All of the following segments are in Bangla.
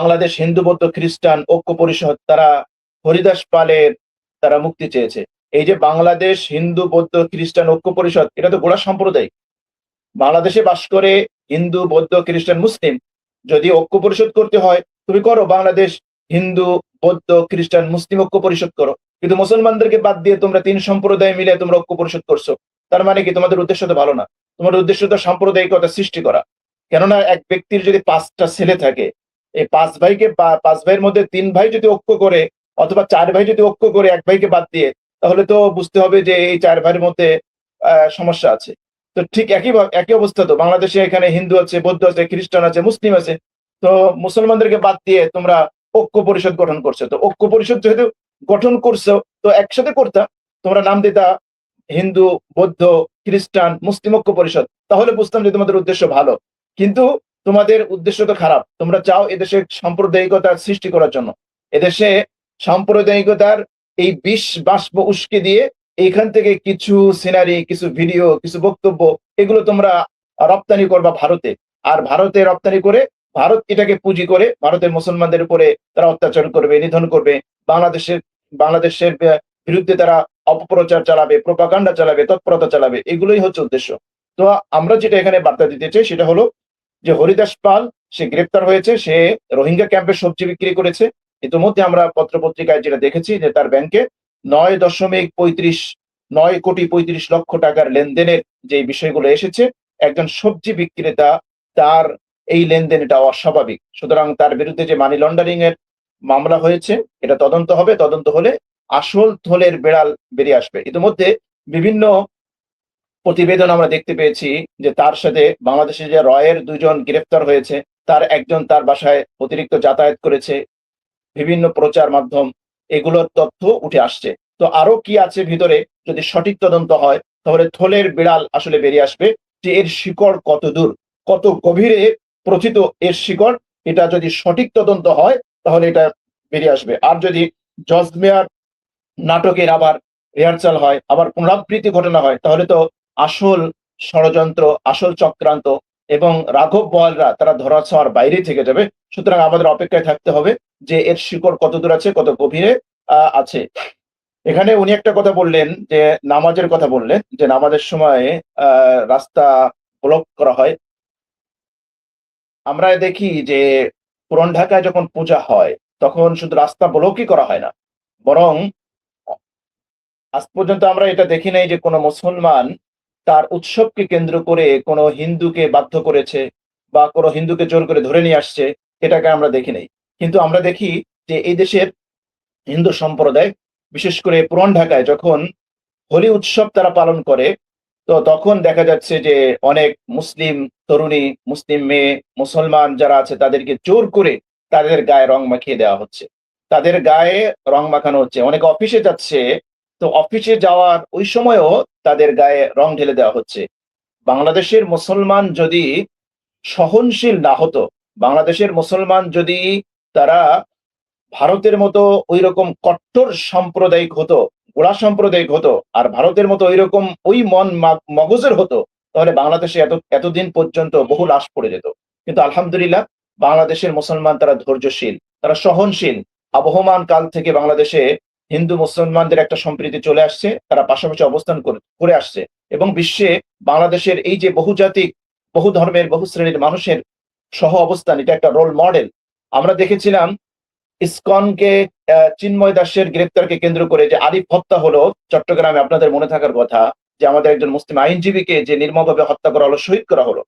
বাংলাদেশ হিন্দু বৌদ্ধ খ্রিস্টান ঐক্য পরিষদ তারা হরিদাস পালের তারা মুক্তি চেয়েছে। এই যে বাংলাদেশ হিন্দু বৌদ্ধ খ্রিস্টান ঐক্য পরিষদ, এটা তো গোড়া সম্প্রদায়, বাংলাদেশে বাস করে হিন্দু বৌদ্ধ খ্রিস্টান মুসলিম। যদি ঐক্য পরিষদ করতে হয় তুমি করো, বাংলাদেশ হিন্দু বৌদ্ধ খ্রিস্টান মুসলিম ঐক্য পরিষদ করো। কিন্তু মুসলমানদেরকে বাদ দিয়ে তোমরা তিন সম্প্রদায় মিলে তোমরা ঐক্য পরিষদ করছো। তার মানে কি তোমাদের উদ্দেশ্য তো ভালো না, তোমার উদ্দেশ্য তো সাম্প্রদায়িকতা সৃষ্টি করা। কেননা এক ব্যক্তির যদি 5টা ছেলে থাকে, এই 5 ভাইকে 5 ভাইয়ের মধ্যে 3 ভাই যদি ঐক্য করে, অথবা 4 ভাই যদি ঐক্য করে 1 ভাইকে বাদ দিয়ে, তাহলে তো বুঝতে হবে যে এই 4 ভাইয়ের মধ্যে সমস্যা আছে। তো ঠিক একই অবস্থা তো বাংলাদেশে, এখানে হিন্দু আছে, বৌদ্ধ আছে, খ্রিস্টান আছে, মুসলিম আছে। তো মুসলমানদেরকে বাদ দিয়ে তোমরা ঐক্য পরিষদ গঠন করছো। তো ঐক্য পরিষদ যেহেতু গঠন করছো, তো একসাথে করতা, তোমরা নাম দিতা হিন্দু বৌদ্ধ খ্রিস্টান মুসলিম ঐক্য পরিষদ, তাহলে বুঝতাম যে তোমাদের উদ্দেশ্য ভালো। কিন্তু তোমাদের উদ্দেশ্য তো খারাপ, তোমরা চাও এদেশে সাম্প্রদায়িকতার সৃষ্টি করার জন্য। এদেশে সাম্প্রদায়িকতার এই বিষ বাষ্প উস্কে দিয়ে এইখান থেকে কিছু সিনারি, কিছু ভিডিও, কিছু বক্তব্য, এগুলো তোমরা রপ্তানি করবা ভারতে। আর ভারতে রপ্তানি করে ভারত এটাকে পুঁজি করে ভারতের মুসলমানদের উপরে তারা অত্যাচার করবে, নিধন করবে, বাংলাদেশের বিরুদ্ধে তারা অপপ্রচার চালাবে, প্রোপাগান্ডা চালাবে, তৎপরতা চালাবে। এগুলোই হচ্ছে উদ্দেশ্য। তো আমরা যেটা এখানে বার্তা দিতে চাই সেটা হলো যে হরিদাস পাল সে গ্রেপ্তার হয়েছে, সে রোহিঙ্গা ক্যাম্পে সবজি বিক্রি করেছে। ইতিমধ্যে আমরা পত্রপত্রিকায় যেটা দেখেছি যে তার ব্যাংকে 9.35 লক্ষ টাকার লেনদেনের যে বিষয়গুলো এসেছে, একজন সবজি বিক্রেতা, তার এই লেনদেন এটা অস্বাভাবিক। সুতরাং তার বিরুদ্ধে যে মানি লন্ডারিং এর মামলা হয়েছে, এটা তদন্ত হবে। তদন্ত হলে আসল থলের বেড়াল বেরিয়ে আসবে। ইতিমধ্যে বিভিন্ন প্রতিবেদন আমরা দেখতে পেয়েছি যে তার সাথে বাংলাদেশে যে রয়ের 2 জন গ্রেফতার হয়েছে, তার একজন তার বাসায় অতিরিক্ত যাতায়াত করেছে, বিভিন্ন প্রচার মাধ্যম, এগুলোর তথ্য উঠে আসছে। তো আরো কি আছে ভিতরে, যদি সঠিক তদন্ত হয় তাহলে থলের বিড়াল আসলে বেরিয়ে আসবে, যে এর শিকড় কত দূর, কত গভীরে প্রথিত এর শিকড়। এটা যদি সঠিক তদন্ত হয় তাহলে এটা বেরিয়ে আসবে। আর যদি জজ মেয়ার নাটকের আবার রিহার্সাল হয়, আবার পুনরাবৃত্তি ঘটনা হয়, তাহলে তো আসল ষড়যন্ত্র, আসল চক্রান্ত এবং রাঘব বোয়ালরা তারা ধরাছোঁয়ার বাইরে থেকে যাবে। সুতরাং আমাদের অপেক্ষায় থাকতে হবে যে এর শিকড় কত দূর আছে, কত গভীরে আছে। এখানে উনি একটা কথা বললেন, যে নামাজের কথা বললেন, যে নামাজের সময় রাস্তা ব্লক করা হয়। আমরা দেখি যে পুরান ঢাকায় যখন পূজা হয় তখন শুধু রাস্তা ব্লকই করা হয় না, বরং আজ পর্যন্ত আমরা এটা দেখি নাই যে কোনো মুসলমান তার উৎসবকে কেন্দ্র করে কোনো হিন্দুকে বাধ্য করেছে বা কোনো হিন্দুকে জোর করে ধরে নিয়ে আসছে, এটাকে আমরা দেখি নাই। কিন্তু আমরা দেখি যে এই দেশের হিন্দু সম্প্রদায়, বিশেষ করে পুরান ঢাকায় যখন হোলি উৎসব তারা পালন করে, তো তখন দেখা যাচ্ছে যে অনেক মুসলিম তরুণী, মুসলিম মেয়ে, মুসলমান যারা আছে তাদেরকে জোর করে তাদের গায়ে রং মাখিয়ে দেওয়া হচ্ছে, তাদের গায়ে রং মাখানো হচ্ছে। অনেকে অফিসে যাচ্ছে, তো অফিসে যাওয়ার ওই সময়ও তাদের গায়ে রং ঢেলে দেওয়া হচ্ছে। বাংলাদেশের মুসলমান যদি সহনশীল না হতো, বাংলাদেশের মুসলমান যদি তারা ভারতের মতো ওই রকম কট্টর সাম্প্রদায়িক হতো, গোড়া সাম্প্রদায়িক হতো, আর ভারতের মতো ওইরকম ওই মগজের হতো, তাহলে বাংলাদেশে এতদিন পর্যন্ত বহু লাশ পড়ে যেত। কিন্তু আলহামদুলিল্লাহ, বাংলাদেশের মুসলমান তারা ধৈর্যশীল, তারা সহনশীল। আবহমান কাল থেকে বাংলাদেশে হিন্দু মুসলমানদের একটা সম্প্রীতি চলে আসছে, তারা পাশাপাশি অবস্থান করে আসছে। এবং বিশ্বে বাংলাদেশের এই যে বহুজাতিক, বহু ধর্মের, বহু শ্রেণীর মানুষের সহ অবস্থান, এটা একটা রোল মডেল। আমরা দেখেছিলাম ইসকনকে চিন্ময় দাসের গ্রেপ্তারকে কেন্দ্র করে যে আরিফ হত্যা হলো চট্টগ্রামে, আপনাদের মনে থাকার কথা, যে আমাদের একজন মুসলিম আইনজীবীকে যে নির্মমভাবে হত্যা করা হলো, শহীদ করা হলো।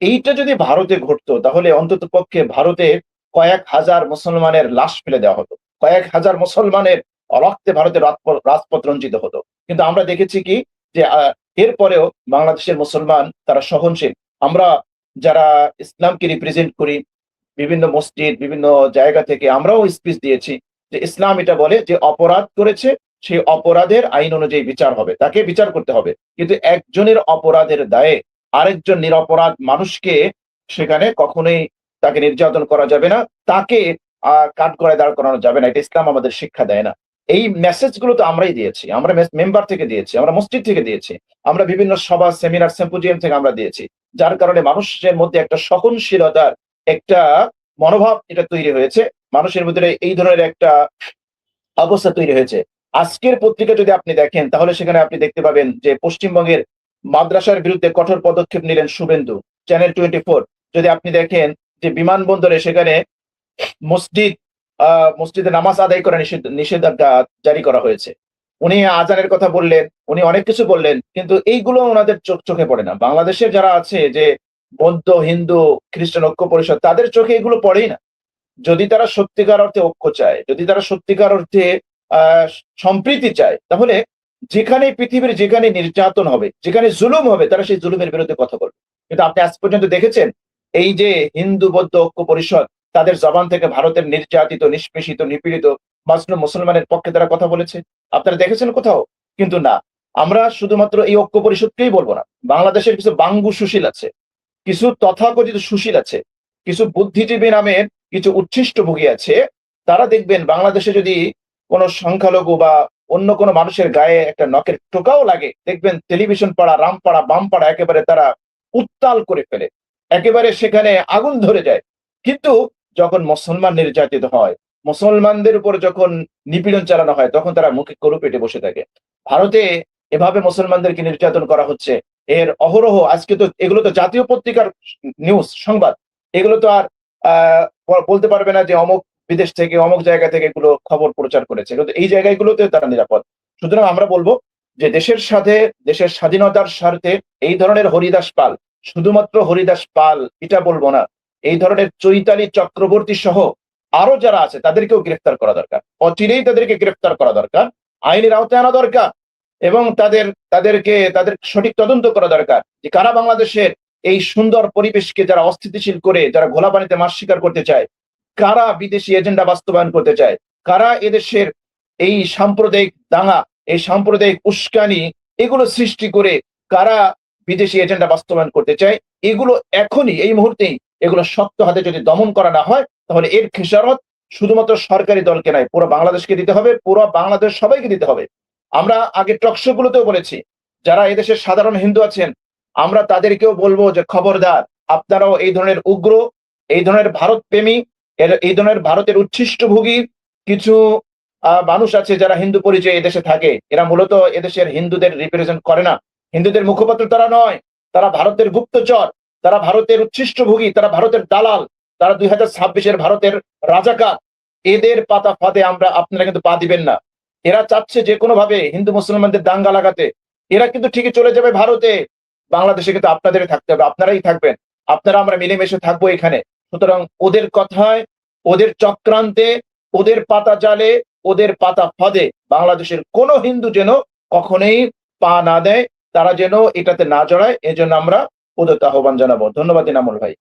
এইটা যদি ভারতে ঘটতো তাহলে অন্তত পক্ষে ভারতে কয়েক হাজার মুসলমানের লাশ ফেলে দেওয়া হতো, কয়েক হাজার মুসলমানের রক্তে ভারতের রাজপথ রঞ্জিত হতো। কিন্তু আমরা দেখেছি কি, যে এরপরেও বাংলাদেশের মুসলমান তারা সহনশীল। আমরা যারা ইসলামকে রিপ্রেজেন্ট করি, বিভিন্ন মসজিদ, বিভিন্ন জায়গা থেকে আমরাও স্পিচ দিয়েছি যে ইসলাম এটা বলে যে অপরাধ করেছে সেই অপরাধের আইন অনুযায়ী বিচার হবে, তাকে বিচার করতে হবে। কিন্তু একজনের অপরাধের দায়ে আরেকজন নিরপরাধ মানুষকে সেখানে কখনোই তাকে নির্যাতন করা যাবে না, তাকে কাঠগড়ায় দাঁড় করানো যাবে না। এটা ইসলাম আমাদের শিক্ষা দেয় না। এই মেসেজ গুলো তো আমরাই দিয়েছি, আমরা মেম্বার থেকে দিয়েছি, আমরা মসজিদ থেকে দিয়েছি, আমরা বিভিন্ন সভা, সেমিনার, সিম্পোজিয়াম থেকে আমরা দিয়েছি। যার কারণে মানুষের মধ্যে একটা সহনশীলতার একটা মনোভাব এটা তৈরি হয়েছে, মানুষের ভিতরে এই ধরনের একটা অবস্থা তৈরি হয়েছে। আজকের পত্রিকা যদি আপনি দেখেন তাহলে সেখানে আপনি দেখতে পাবেন যে পশ্চিমবঙ্গের মাদ্রাসার বিরুদ্ধে কঠোর পদক্ষেপ নিলেন শুভেন্দু। চ্যানেল 24 যদি আপনি দেখেন যে বিমানবন্দরে সেখানে মসজিদ মসজিদে নামাজ আদায় করা নিষেধাজ্ঞা জারি করা হয়েছে। উনি আযানের কথা বললেন, উনি অনেক কিছু বললেন, কিন্তু এইগুলো উনাদের চোখে পড়ে না। বাংলাদেশের যারা আছে যে বৌদ্ধ, হিন্দু, খ্রিস্টান ঐক্য পরিষদ তাদের চোখে এগুলো পড়েই না। যদি তারা সত্যিকার অর্থে ঐক্য চায়, যদি তারা সত্যিকার অর্থে আ সম্প্রীতি চায়, তাহলে যেখানে পৃথিবীর যেখানে নির্যাতন হবে, যেখানে জুলুম হবে তারা সেই জুলুমের বিরুদ্ধে কথা বলবে। কিন্তু আপনি আজ পর্যন্ত দেখেছেন এই যে হিন্দু বৌদ্ধ ঐক্য পরিষদ তাদের জবান থেকে ভারতের নির্যাতিত, নিষ্পেষিত, নিপীড়িত মাজলুম মুসলমানের পক্ষে তারা কথা বলেছে? আপনারা দেখেছেন কোথাও? কিন্তু না। আমরা শুধুমাত্র এই ঐক্য পরিষদকেই বলব না। বাংলাদেশের কিছু বাঙ্গু সুশীল আছে, কিছু তথাকথিত সুশীল আছে, কিছু বুদ্ধিজীবী নামের কিছু উচ্ছিষ্টভোগী আছে। তারা দেখবেন বাংলাদেশে যদি কোন সংখ্যালঘু বা অন্য কোন মানুষের গায়ে একটা নখের টোকাও লাগে, দেখবেন টেলিভিশন পাড়া, রামপাড়া, বামপাড়া একেবারে তারা উত্তাল করে ফেলে। একেবারে সেখানে আগুন ধরে যায়। কিন্তু যখন মুসলমান নির্যাতিত হয়, মুসলমানদের উপর যখন নিপীড়ন চালানো হয়, তখন তারা মুখে কলু পেটে বসে থাকে। ভারতে এভাবে মুসলমানদেরকে নির্যাতন করা হচ্ছে। এর অহরহ আজকে তো এগুলো তো জাতীয় পত্রিকার নিউজ সংবাদ। এগুলো তো আর বলতে পারবে না যে অমুক বিদেশ থেকে অমুক জায়গা থেকে এগুলো খবর প্রচার করেছে। কিন্তু এই জায়গাগুলোতে তারা নিরাপদ। সুতরাং আমরা বলব যে দেশের সাথে দেশের স্বাধীনতার স্বার্থে এই ধরনের হরিদাস পাল, শুধুমাত্র হরিদাস পাল এটা বলবো না। এই ধরনের চৈতালি চক্রবর্তী সহ আরো যারা আছে তাদেরকেও গ্রেফতার করা দরকার। অচিরেই তাদেরকে গ্রেফতার করা দরকার। আইনের আওতায় আনা দরকার এবং তাদের সঠিক তদন্ত করা দরকার যে কারা বাংলাদেশের এই সুন্দর পরিবেশকে যারা অস্থিতিশীল করে যারা ঘোলা পানিতে মাছ শিকার করতে চায়, কারা বিদেশি এজেন্ডা বাস্তবায়ন করতে চায়, কারা এদেশের এই সাম্প্রদায়িক দাঙ্গা, এই সাম্প্রদায়িক উস্কানি এগুলো সৃষ্টি করে কারা বিদেশি এজেন্ডা বাস্তবায়ন করতে চায়, এগুলো এখনই এই মুহূর্তেই এগুলো শক্ত হাতে যদি দমন করা না হয়, তাহলে এর খেসারত শুধুমাত্র সরকারি দলকে নয়, পুরো বাংলাদেশকে দিতে হবে, পুরো বাংলাদেশ সবাইকে দিতে হবে। আমরা আগে টকশো গুলোতেও বলেছি, যারা এদেশের সাধারণ হিন্দু আছেন, আমরা তাদেরকেও বলবো যে খবরদার, আপনারাও এই ধরনের উগ্র, এই ধরনের ভারত প্রেমী, এই ধরনের ভারতের উচ্ছিষ্টভোগী কিছু মানুষ আছে যারা হিন্দু পরিচয়ে এদেশে থাকে। এরা মূলত এদেশের হিন্দুদের রিপ্রেজেন্ট করে না। হিন্দুদের মুখপাত্র তারা নয়, তারা ভারতের গুপ্তচর, তারা ভারতের উচ্ছিষ্টভোগী, তারা ভারতের দালাল, তারা 2026-এর ভারতের রাজাকার। এদের পাতা ফাঁদে আপনারা কিন্তু পা দিবেন না। এরা চাচ্ছে যে কোনো ভাবে হিন্দু মুসলমানদের দাঙ্গা লাগাতে। এরা কিন্তু ঠিকই চলে যাবে ভারতে। বাংলাদেশে কিন্তু আপনাদেরই থাকতে হবে, আপনারাই থাকবেন। আপনারা আমরা মিলেমিশে থাকবো এখানে। সুতরাং ওদের কথায়, ওদের চক্রান্তে, ওদের পাতা জালে, ওদের পাতা ফাঁদে বাংলাদেশের কোনো হিন্দু যেন কখনোই পা না দেয়, তারা যেন এটাতে না জড়ায়, এজন্য আমরা উদাত্ত আহ্বান জানাবো। ধন্যবাদ ইনামুল ভাই।